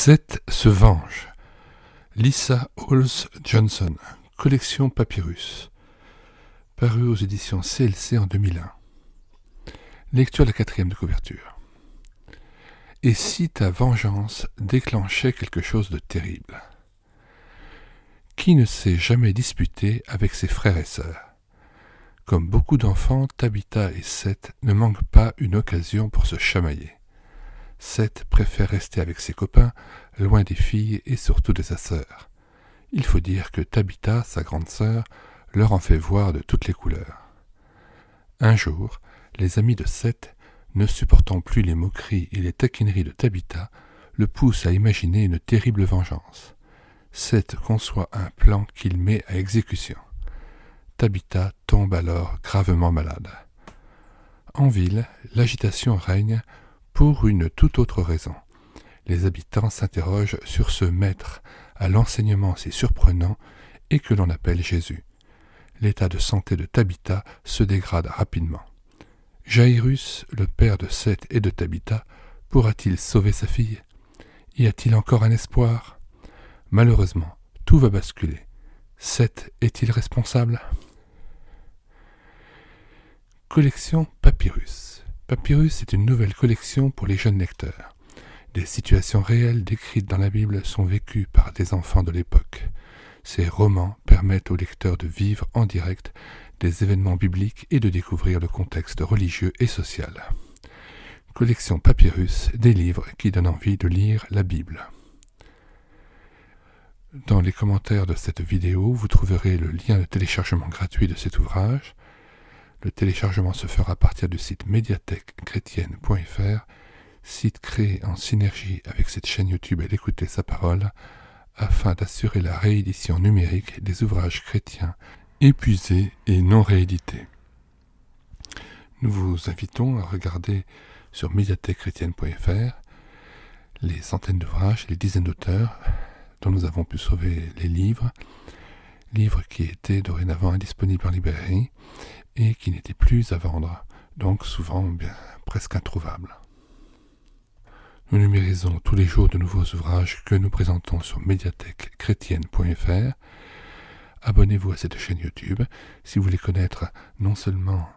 Seth se venge. Lisa Halls Johnson, collection Papyrus, paru aux éditions CLC en 2001. Lecture de la 4e de couverture. Et si ta vengeance déclenchait quelque chose de terrible? Qui ne s'est jamais disputé avec ses frères et sœurs? Comme beaucoup d'enfants, Tabitha et Seth ne manquent pas une occasion pour se chamailler. Seth préfère rester avec ses copains, loin des filles et surtout de sa sœur. Il faut dire que Tabitha, sa grande sœur, leur en fait voir de toutes les couleurs. Un jour, les amis de Seth, ne supportant plus les moqueries et les taquineries de Tabitha, le poussent à imaginer une terrible vengeance. Seth conçoit un plan qu'il met à exécution. Tabitha tombe alors gravement malade. En ville, l'agitation règne pour une toute autre raison. Les habitants s'interrogent sur ce maître à l'enseignement si surprenant et que l'on appelle Jésus. L'état de santé de Tabitha se dégrade rapidement. Jairus, le père de Seth et de Tabitha, pourra-t-il sauver sa fille? Y a-t-il encore un espoir? Malheureusement, tout va basculer. Seth est-il responsable? Collection Papyrus. Papyrus est une nouvelle collection pour les jeunes lecteurs. Des situations réelles décrites dans la Bible sont vécues par des enfants de l'époque. Ces romans permettent aux lecteurs de vivre en direct des événements bibliques et de découvrir le contexte religieux et social. Collection Papyrus, des livres qui donnent envie de lire la Bible. Dans les commentaires de cette vidéo, vous trouverez le lien de téléchargement gratuit de cet ouvrage. Le téléchargement se fera à partir du site médiathèquechrétienne.fr, site créé en synergie avec cette chaîne YouTube et l'écouter sa parole, afin d'assurer la réédition numérique des ouvrages chrétiens épuisés et non réédités. Nous vous invitons à regarder sur médiathèquechrétienne.fr les centaines d'ouvrages, les dizaines d'auteurs dont nous avons pu sauver les livres qui étaient dorénavant indisponibles en librairie et qui n'étaient plus à vendre, donc souvent presque introuvables. Nous numérisons tous les jours de nouveaux ouvrages que nous présentons sur médiathèquechrétienne.fr. Abonnez-vous à cette chaîne YouTube si vous voulez connaître non seulement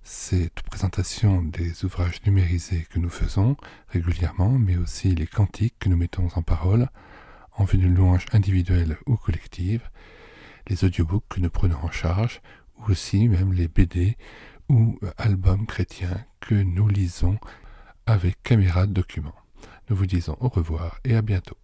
cette présentation des ouvrages numérisés que nous faisons régulièrement, mais aussi les cantiques que nous mettons en parole en vue d'une louange individuelle ou collective, les audiobooks que nous prenons en charge, ou aussi même les BD ou albums chrétiens que nous lisons avec caméra de document. Nous vous disons au revoir et à bientôt.